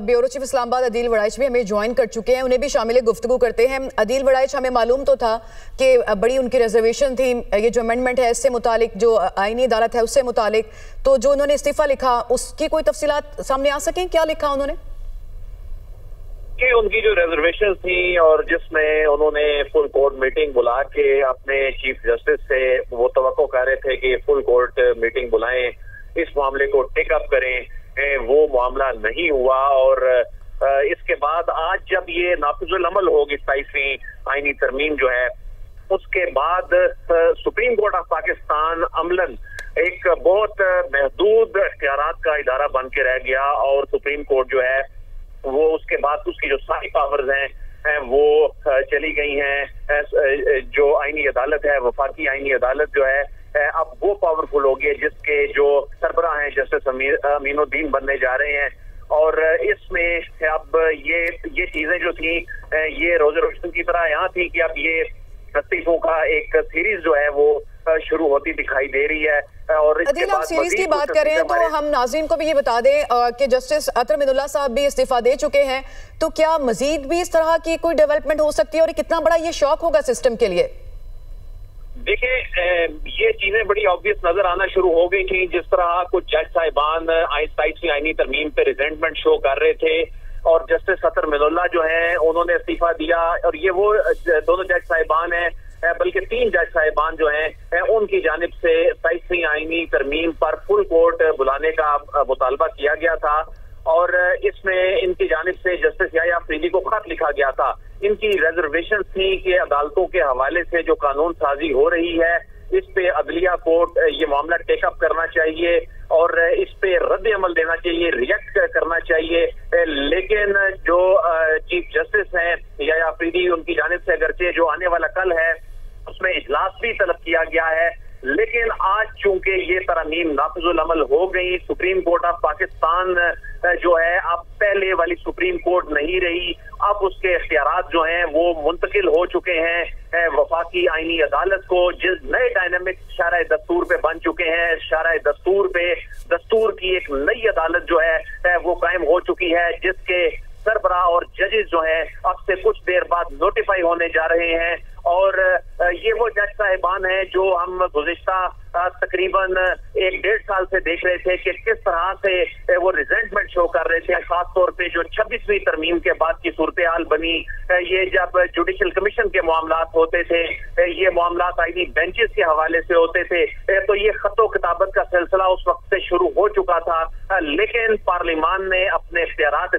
Bureau chief Islamabad Adeel Waraich भी हमें join कर चुके हैं, उन्हें भी शामिल गुफ्तगू करते हैं। अदील वड़ाइच, हमें मालूम तो था कि बड़ी उनकी रिजर्वेशन थी, ये जो अमेंडमेंट है इससे मुतालिक, जो आईनी अदालत है उससे मुतालिक, तो जो उन्होंने इस्तीफा लिखा उसकी कोई तफसीलात सामने आ सकें? क्या लिखा उन्होंने? कि उनकी जो रिजर्वेशन थी और जिसमें उन्होंने फुल कोर्ट मीटिंग बुला के अपने चीफ जस्टिस से वो तवक्को कर रहे थे कि फुल कोर्ट मीटिंग बुलाएं, इस मामले को टेक अप करें, वो मामला नहीं हुआ। और इसके बाद आज जब ये नाफिजुल अमल होगी 27वीं आईनी तरमीम जो है, उसके बाद supreme court of Pakistan Amlan एक बहुत महदूद इख्तियारात का इदारा बन के रह गया। और सुप्रीम कोर्ट जो है वो उसके बाद उसकी जो सारी पावर्स हैं वो चली गई हैं। जो आईनी अदालत है, वफाकी आईनी अदालत जो है अब वो पावरफुल हो गई, जिसके जो सरबराह हैं जस्टिस अमीनुद्दीन बनने जा रहे हैं। और इसमें अब ये चीजें जो थी ये रोजे रोशन की तरह यहाँ थी कि अब ये इस्तीफों का एक सीरीज जो है वो शुरू होती दिखाई दे रही है। और अदील, आप सीरीज की बात कर रहे हैं तो हम नाज़रीन को भी ये बता दें कि जस्टिस अतर मिनुल्लाह साहब भी इस्तीफा दे चुके हैं, तो क्या मजीद भी इस तरह की कोई डेवलपमेंट हो सकती है और कितना बड़ा ये शॉक होगा सिस्टम के लिए? देखिए, ये चीजें बड़ी ऑब्वियस नजर आना शुरू हो गई थी। जिस तरह कुछ जज साहिबान 27वीं आईनी तरमीम पे रिजेंटमेंट शो कर रहे थे और जस्टिस अतर मिनुल्लाह जो है उन्होंने इस्तीफा दिया, और ये वो दोनों जज साहिबान हैं, बल्कि 3 जज साहिबान जो हैं उनकी जानिब से 27वीं आईनी तरमीम पर फुल कोर्ट बुलाने का मुतालबा किया गया था। और इसमें इनकी जानिब से जस्टिस याह्या अफरीदी को खत लिखा गया था। इनकी रिजर्वेशन थी कि अदालतों के हवाले से जो कानून साजी हो रही है इस पे अदलिया कोर्ट ये मामला टेकअप करना चाहिए और इस पे रद्द अमल देना चाहिए, रिएक्ट करना चाहिए। लेकिन जो चीफ जस्टिस हैं याह्या अफरीदी, उनकी जानिब से अगरचे जो आने वाला कल है उसमें इजलास भी तलब किया गया है, लेकिन आज चूंकि ये तरमीम नाफिजुल अमल हो गई, सुप्रीम कोर्ट ऑफ पाकिस्तान जो है अब पहले वाली सुप्रीम कोर्ट नहीं रही। अब उसके इख्तियारात जो हैं वो मुंतकिल हो चुके हैं वफाकी आईनी अदालत को, जिस नए डायनामिक शारा दस्तूर पे बन चुके हैं। शारा दस्तूर पे दस्तूर की एक नई अदालत जो है वो कायम हो चुकी है, जिसके सरबराह और जजेस जो हैं अब से कुछ देर बाद नोटिफाई होने जा रहे हैं। और ये वो जज साहिबान हैं जो हम गुज़िश्ता तकरीबन 1-1.5 साल से देख रहे थे कि किस तरह से वो रिजेंटमेंट शो कर रहे थे, खास तौर पे जो 26वीं तरमीम के बाद की सूरत हाल बनी। ये जब जुडिशल कमीशन के मामलात होते थे, ये मामलात आईनी बेंचेस के हवाले से होते थे, तो ये खतो किताबत का सिलसिला उस वक्त से शुरू हो चुका था। लेकिन पार्लिमान ने अपने इख्तियारात